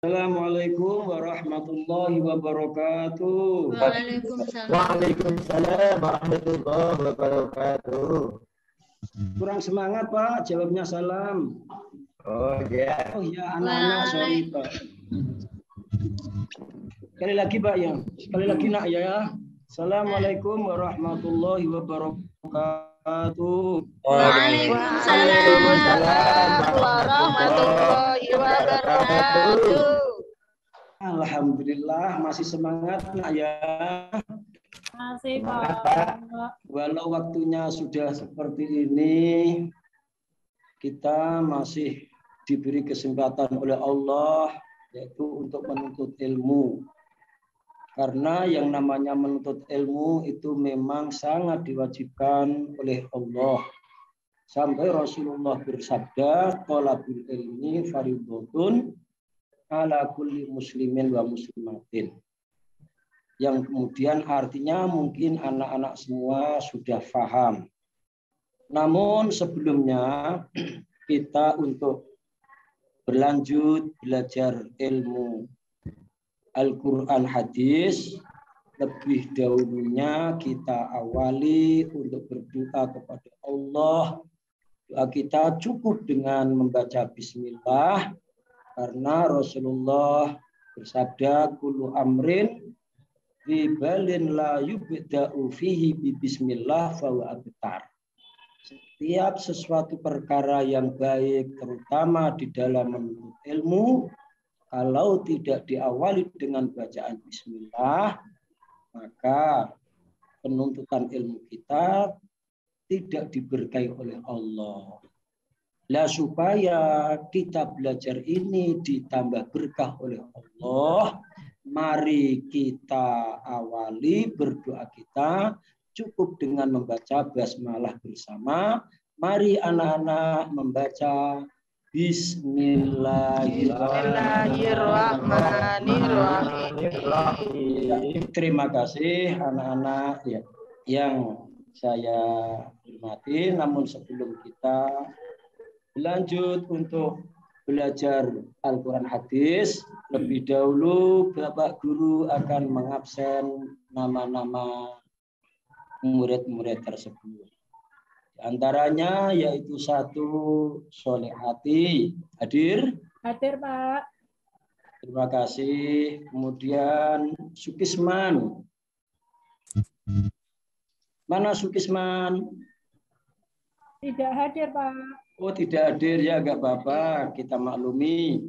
Assalamualaikum warahmatullahi wabarakatuh. Waalaikumsalam. Waalaikumsalam warahmatullahi wabarakatuh. Kurang semangat Pak, jawabnya salam. Oh ya. Oh ya, anak-anak sorry Pak. Sekali lagi Pak ya. Sekali lagi nak ya. Assalamualaikum warahmatullahi wabarakatuh. Waalaikumsalam warahmatullahi wabarakatuh. Alhamdulillah masih semangat nak ya. Masih Pak. Walau waktunya sudah seperti ini, kita masih diberi kesempatan oleh Allah yaitu untuk menuntut ilmu. Karena yang namanya menuntut ilmu itu memang sangat diwajibkan oleh Allah. Sampai Rasulullah bersabda, "Thalabul ilmi fardhun ala kulli muslimin wa muslimatin." Yang kemudian artinya mungkin anak-anak semua sudah paham. Namun sebelumnya kita untuk berlanjut belajar ilmu Al-Quran hadis, lebih dahulunya kita awali untuk berdoa kepada Allah. Doa kita cukup dengan membaca bismillah, karena Rasulullah bersabda, kullu amrin bibalin la yubda'u fihi bi bismillah fahuwa abtar. Setiap sesuatu perkara yang baik, terutama di dalam menuntut ilmu, kalau tidak diawali dengan bacaan bismillah, maka penuntutan ilmu kita tidak diberkahi oleh Allah. Lah supaya kita belajar ini ditambah berkah oleh Allah, mari kita awali berdoa kita cukup dengan membaca basmalah bersama. Mari anak-anak membaca Bismillahirrahmanirrahim. Terima kasih anak-anak ya, yang saya hormati. Namun sebelum kita lanjut untuk belajar Al-Quran hadis, lebih dahulu Bapak Guru akan mengabsen nama-nama murid-murid tersebut. Di antaranya yaitu satu Solehati. Hadir? Hadir Pak. Terima kasih. Kemudian Sukisman. Mana Sukisman? Tidak hadir Pak. Oh tidak hadir ya, nggak apa-apa, kita maklumi.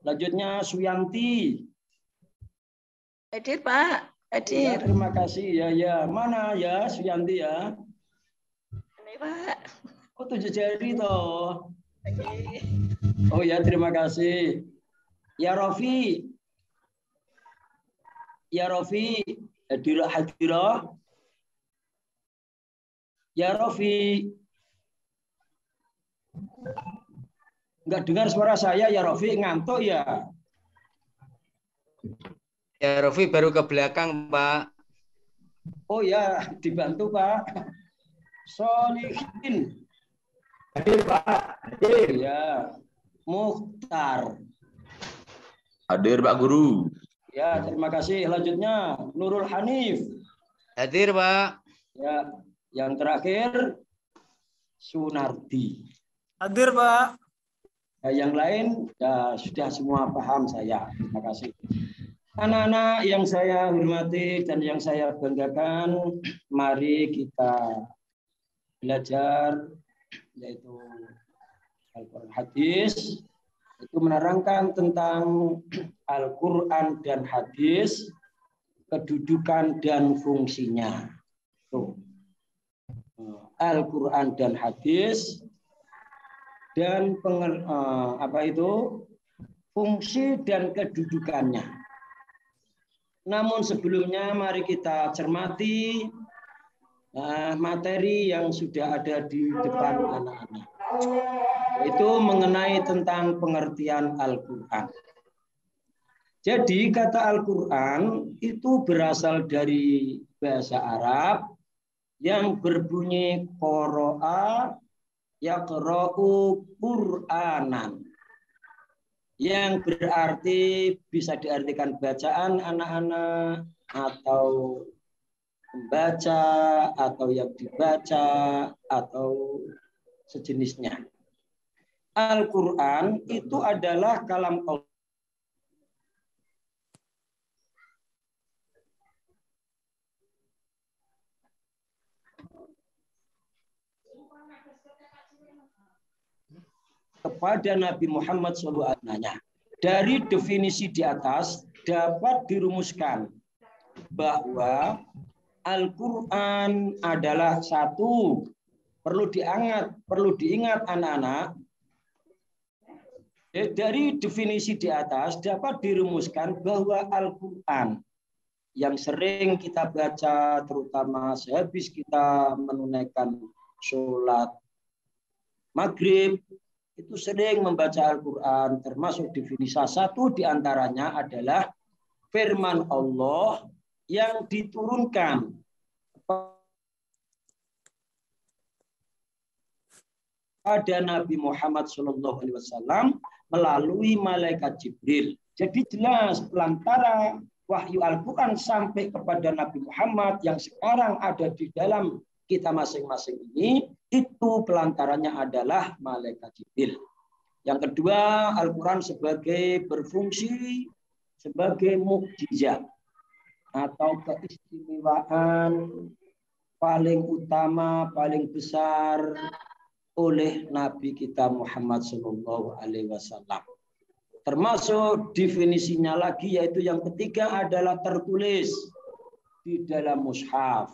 Selanjutnya Suyanti. Hadir Pak. Hadir. Ya, terima kasih ya. Mana ya Suyanti ya? Ini Pak. Oh 7 jari toh. Oh ya, terima kasih. Ya Rofi. Ya Rofi, hadirah. Ya Rofi. Enggak dengar suara saya ya Rofi, ngantuk ya? Ya Rofi baru ke belakang Pak. Oh ya, dibantu Pak. Solihin. Hadir Pak. Hadir. Ya. Mukhtar. Hadir Pak Guru. Ya, terima kasih. Selanjutnya Nurul Hanif. Hadir Pak. Ya, yang terakhir Sunardi. Hadir Pak. Nah, yang lain ya, sudah semua paham saya. Terima kasih. Anak-anak yang saya hormati dan yang saya banggakan, mari kita belajar yaitu Al-Quran hadis, itu menerangkan tentang Al-Quran dan hadis, kedudukan dan fungsinya. Tuh. Al-Quran dan hadis dan fungsi dan kedudukannya. Namun sebelumnya mari kita cermati materi yang sudah ada di depan anak-anak, yaitu mengenai tentang pengertian Al-Quran. Jadi kata Al-Quran itu berasal dari bahasa Arab yang berbunyi qara'a yaqra'u Qur'anan. yang berarti bisa diartikan bacaan anak-anak atau membaca atau yang dibaca atau sejenisnya. Al-Quran itu adalah kalam Allah. Kepada Nabi Muhammad SAW. Dari definisi di atas dapat dirumuskan bahwa Al-Quran adalah satu, perlu diingat anak-anak. Dari definisi di atas dapat dirumuskan bahwa Al-Quran yang sering kita baca, terutama sehabis kita menunaikan sholat maghrib, itu sering membaca Al-Quran, termasuk definisi satu diantaranya adalah firman Allah yang diturunkan pada Nabi Muhammad SAW melalui malaikat Jibril. Jadi jelas pelantara wahyu Al-Quran sampai kepada Nabi Muhammad yang sekarang ada di dalam kita masing-masing ini, itu pelantarannya adalah malaikat Jibril. Yang kedua, Al-Quran sebagai berfungsi sebagai mukjizat atau keistimewaan paling utama, paling besar oleh Nabi kita Muhammad SAW. Termasuk definisinya lagi, yaitu yang ketiga adalah tertulis di dalam mushaf.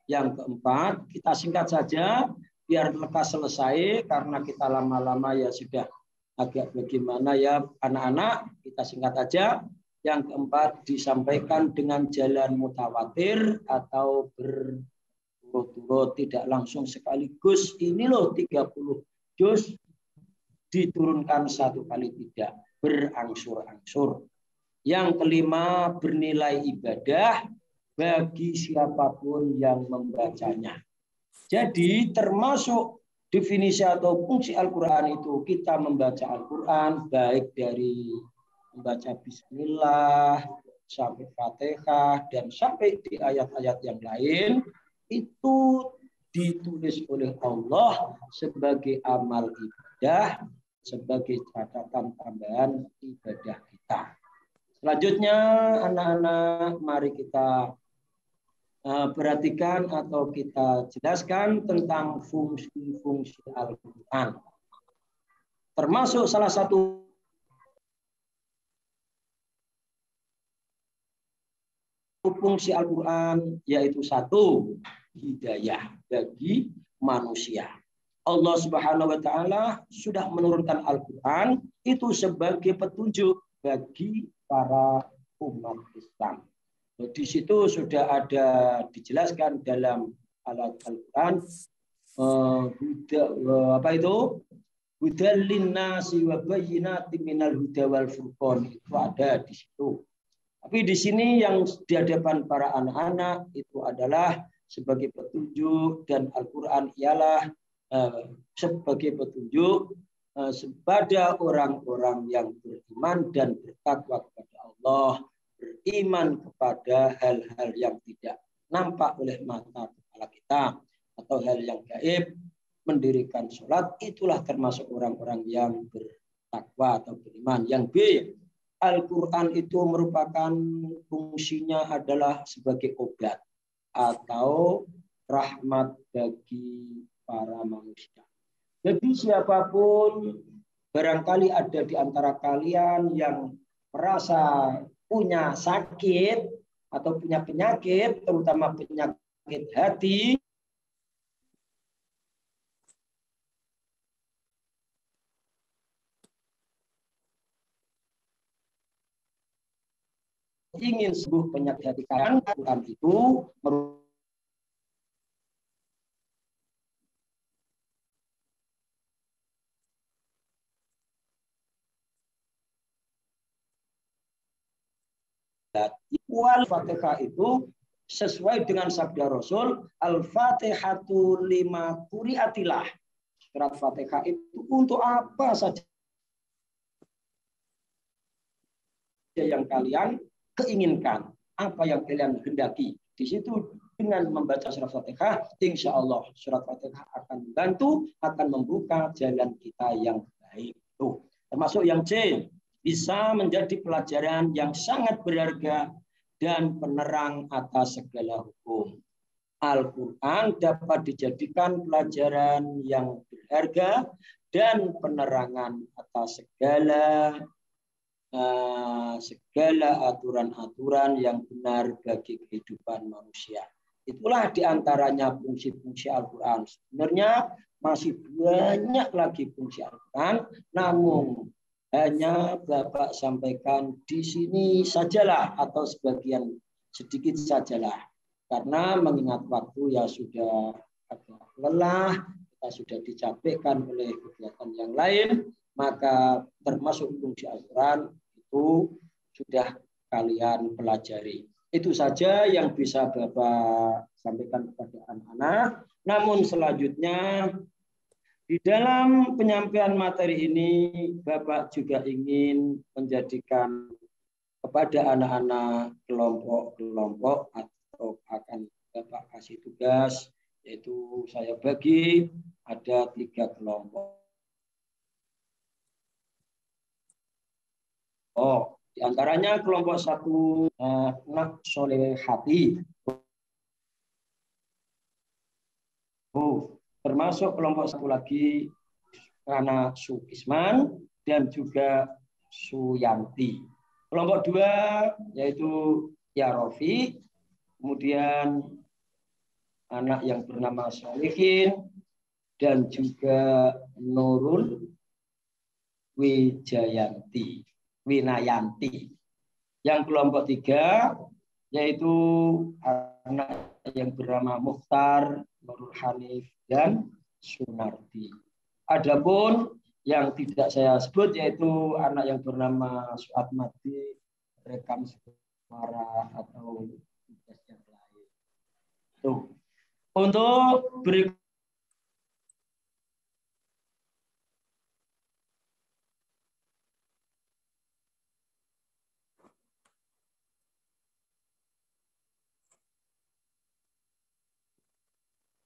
Yang keempat, kita singkat saja biar lekas selesai karena kita lama-lama ya sudah agak bagaimana ya anak-anak, kita singkat aja. Yang keempat disampaikan dengan jalan mutawatir atau berturut-turut, tidak langsung sekaligus. Ini loh 30 juz diturunkan satu kali, tidak, berangsur-angsur. Yang kelima, bernilai ibadah bagi siapapun yang membacanya. Jadi termasuk definisi atau fungsi Al-Quran itu kita membaca Al-Quran baik dari membaca Bismillah sampai Fatihah dan sampai di ayat-ayat yang lain itu ditulis oleh Allah sebagai amal ibadah, sebagai catatan tambahan ibadah kita. Selanjutnya anak-anak mari kita perhatikan atau kita jelaskan tentang fungsi-fungsi Al-Quran. Termasuk salah satu fungsi Al-Quran yaitu satu, hidayah bagi manusia. Allah Subhanahu wa taala sudah menurunkan Al-Quran itu sebagai petunjuk bagi para umat Islam. Di situ sudah ada dijelaskan dalam Al-Quran apa itu? Hudal linnasi wa bayyinatin minal huda wal furqan, itu ada di situ. Tapi di sini yang di hadapan para anak-anak itu adalah sebagai petunjuk, dan Al-Quran ialah sebagai petunjuk kepada orang-orang yang beriman dan bertakwa kepada Allah, beriman kepada hal-hal yang tidak nampak oleh mata kepala kita atau hal yang gaib, mendirikan sholat, itulah termasuk orang-orang yang bertakwa atau beriman. Yang B, Al-Quran itu merupakan fungsinya adalah sebagai obat atau rahmat bagi para manusia. Jadi siapapun, barangkali ada di antara kalian yang merasa punya sakit atau punya penyakit, terutama penyakit hati, ingin sembuh penyakit hati kalian, Al-Quran itu Al-Fatihah itu sesuai dengan sabda Rasul, Al-Fatihatu lima quri'atilah. Surat Fatihah itu untuk apa saja yang kalian keinginkan, apa yang kalian hendaki. Di situ dengan membaca surat Fatihah, insya Allah surat Fatihah akan membantu, akan membuka jalan kita yang baik. Tuh. Termasuk yang C, bisa menjadi pelajaran yang sangat berharga dan penerang atas segala hukum. Al-Quran dapat dijadikan pelajaran yang berharga dan penerangan atas segala aturan-aturan yang benar bagi kehidupan manusia. Itulah diantaranya fungsi-fungsi Al-Quran. Sebenarnya masih banyak lagi fungsi Al-Quran, namun hanya Bapak sampaikan di sini sajalah atau sebagian sedikit sajalah. Karena mengingat waktu ya sudah agak lelah, kita sudah dicapekkan oleh kegiatan yang lain, maka termasuk fungsi Al-Quran itu sudah kalian pelajari. Itu saja yang bisa Bapak sampaikan kepada anak-anak. Namun selanjutnya di dalam penyampaian materi ini Bapak juga ingin menjadikan kepada anak-anak kelompok-kelompok atau akan Bapak kasih tugas, yaitu saya bagi ada 3 kelompok. Di antaranya kelompok 1 anak soleh hati. Termasuk kelompok 1 lagi anak Sukisman dan juga Suyanti. Kelompok 2 yaitu Yarofi, kemudian anak yang bernama Solihin dan juga Nurul Winayanti. Yang kelompok 3 yaitu anak yang bernama Mukhtar, Nurul Hanif dan Sunardi. Adapun yang tidak saya sebut yaitu anak yang bernama Suatmadi, rekam suara atau tugas yang lain. Tuh. Untuk berikut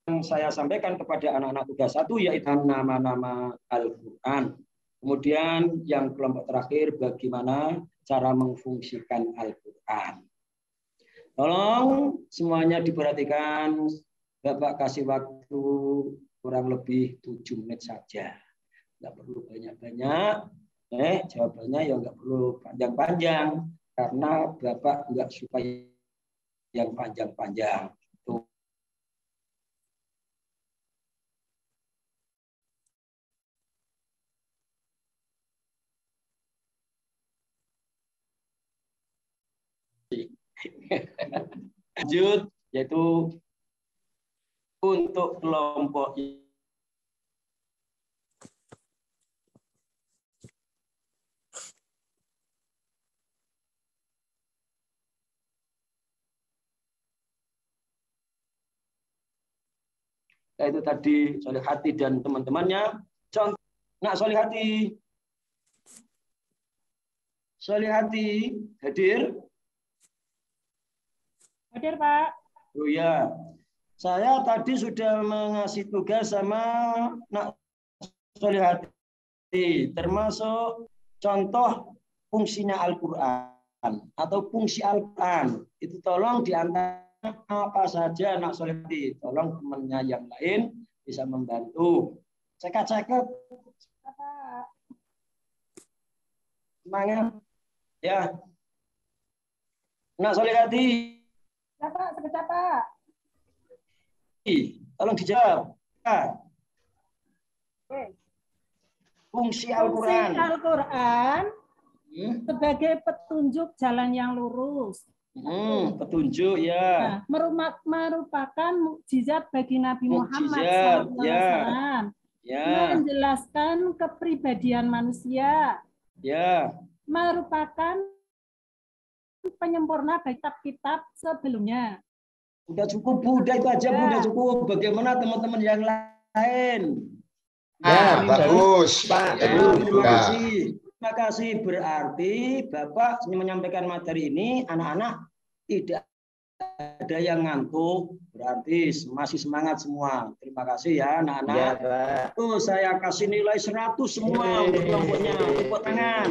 yang saya sampaikan kepada anak-anak tugas 1 yaitu nama-nama Al-Quran. Kemudian yang kelompok terakhir bagaimana cara mengfungsikan Al-Quran. Tolong semuanya diperhatikan. Bapak kasih waktu kurang lebih 7 menit saja. Nggak perlu banyak-banyak. Jawabannya ya nggak perlu panjang-panjang. Karena Bapak nggak suka yang panjang-panjang. Lanjut, yaitu untuk kelompok yaitu tadi Solihati dan teman-temannya. Contoh, Solihati hadir? Hadir, Pak. Oh ya, saya tadi sudah mengasih tugas sama Nak Solihati, termasuk contoh fungsinya Al-Quran atau fungsi Al-Quran. Itu tolong diantara apa saja Nak Solihati, tolong temannya yang lain bisa membantu. Cekap-cekap. Semangat. Ya. Nak Solihati. Ya, Pak, sekejap, Pak. Tolong dijawab. Fungsi Al-Quran. Fungsi Al-Quran sebagai petunjuk jalan yang lurus. Petunjuk ya. Nah, merupakan mukjizat bagi Nabi Muhammad SAW. Ya. Menjelaskan kepribadian manusia. Ya. Merupakan penyempurna bagi kitab-kitab sebelumnya. Udah cukup, Bu. Udah itu aja, Bu. Udah cukup. Bagaimana teman-teman yang lain? Ya, bagus, Pak. Ya, terima kasih. Terima kasih, berarti Bapak menyampaikan materi ini, anak-anak tidak ada yang ngantuk, berarti masih semangat semua. Terima kasih ya anak-anak. Ya, Pak. Tuh saya kasih nilai 100 semua untuk kelompoknya. Tepuk tangan.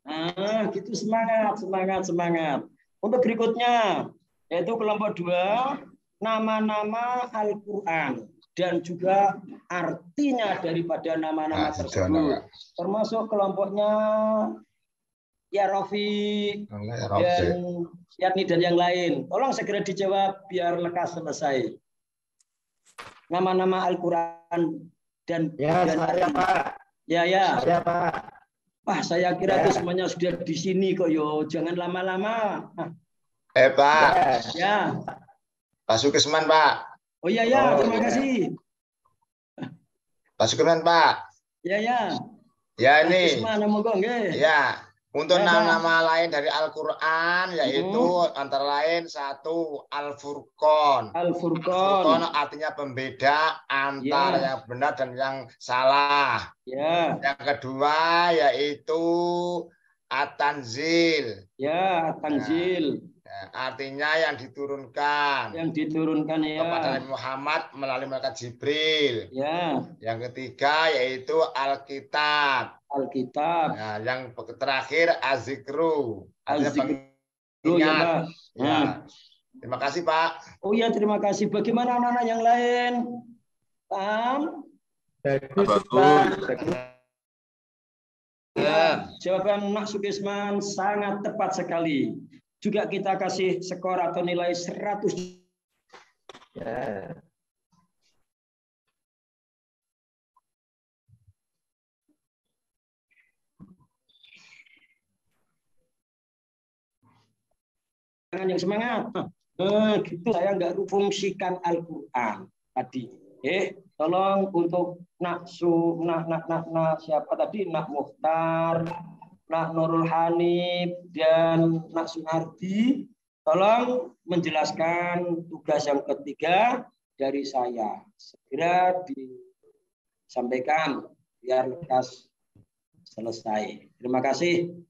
Nah, gitu semangat, semangat, semangat. Untuk berikutnya, yaitu kelompok 2, nama-nama Al-Quran dan juga artinya daripada nama-nama tersebut. Termasuk kelompoknya ya Rofi dan Yatni dan yang lain. Tolong segera dijawab biar lekas selesai. Nama-nama Al-Quran dan Ya, saya, Pak. Ya, ya. Saya, Pak. Wah, saya kira itu semuanya sudah di sini kok yo. Jangan lama-lama. Pak. Ya. Pak Sukesman, Pak. Oh iya ya, terima kasih. Pak Sukesman, Pak. Ya, ya. Ya ini. Sukesman, monggo nggih. Ya, untuk Ya, nama-nama lain dari Al-Quran yaitu antara lain 1 Al-Furqan. Al-Furqan. Al-Furqan artinya pembeda antara yang benar dan yang salah. Ya. Yang kedua yaitu At-Tanzil. Ya, At-Tanzil. Artinya yang diturunkan. Yang diturunkan ya. Kepada Nabi Muhammad melalui malaikat Jibril. Ya. Yang ketiga yaitu Alkitab. Alkitab. Nah, yang terakhir Az-Zikru. Az-Zikru ya, Pak. Ya. Terima kasih, Pak. Oh ya, terima kasih. Bagaimana anak-anak yang lain? Paham? Bagus, Pak. Ya, jawaban Nak Sukesman sangat tepat sekali. Juga kita kasih skor atau nilai 100. Ya. Jangan yang semangat. Gitu saya nggak fungsikan Al-Quran tadi. Tolong untuk nak siapa tadi, Nak Mukhtar, Nak Nurul Hanif dan Nak Sunardi, tolong menjelaskan tugas yang ketiga dari saya. Segera disampaikan biar lekas selesai. Terima kasih.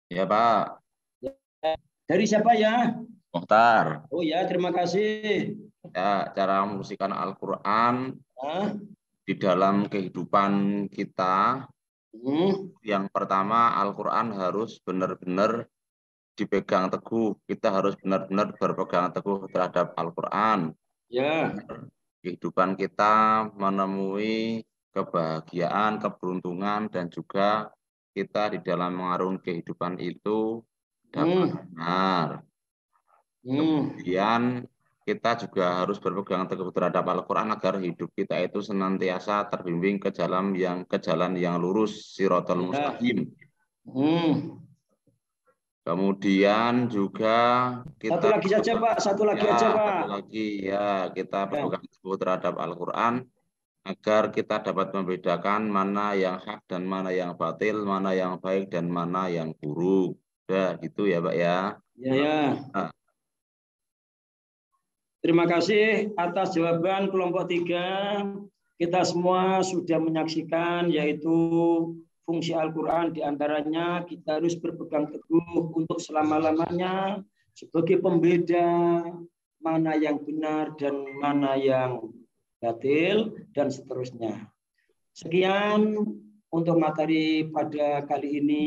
Ya, Pak. Dari siapa ya? Mukhtar. Oh ya, terima kasih. Ya, cara memfungsikan Al-Quran di dalam kehidupan kita. Yang pertama, Al-Quran harus benar-benar dipegang teguh. Kita harus benar-benar berpegang teguh terhadap Al-Quran. Ya. Kehidupan kita menemui kebahagiaan, keberuntungan, dan juga kita di dalam mengarungi kehidupan itu dapat benar. Kemudian kita juga harus berpegang teguh terhadap Al-Quran agar hidup kita itu senantiasa terbimbing ke jalan yang lurus, Shiratal Mustaqim. Kemudian juga kita satu lagi saja, Pak. Satu lagi aja, Pak. Satu lagi ya, kita berpegang teguh terhadap Al-Quran agar kita dapat membedakan mana yang hak dan mana yang batil, mana yang baik dan mana yang buruk. Udah gitu ya, Pak ya. Ya, ya. Terima kasih atas jawaban kelompok 3. Kita semua sudah menyaksikan yaitu fungsi Al-Quran, diantaranya kita harus berpegang teguh untuk selama-lamanya sebagai pembeda mana yang benar dan mana yang batil dan seterusnya. Sekian untuk materi pada kali ini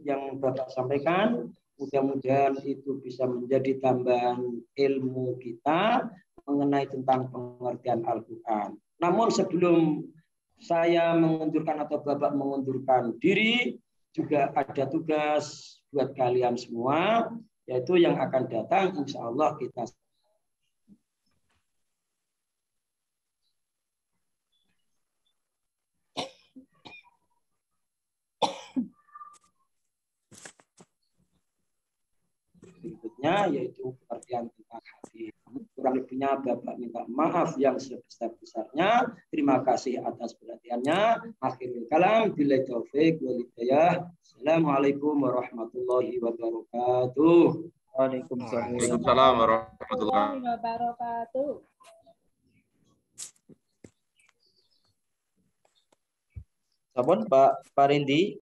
yang Bapak sampaikan. Mudah-mudahan itu bisa menjadi tambahan ilmu kita mengenai tentang pengertian Al-Quran. Namun sebelum saya mengundurkan atau Bapak mengundurkan diri, juga ada tugas buat kalian semua, yaitu yang akan datang, insya Allah kita berikutnya, yaitu pengertian tentang hadis. Kurang lebihnya Bapak minta maaf yang sebesar-besarnya. Terima kasih atas perhatiannya. Akhirul kalam, billahi taufik wal hidayah. Assalamualaikum warahmatullahi wabarakatuh. Waalaikumsalam warahmatullahi wabarakatuh. Sampun Pak Parindi.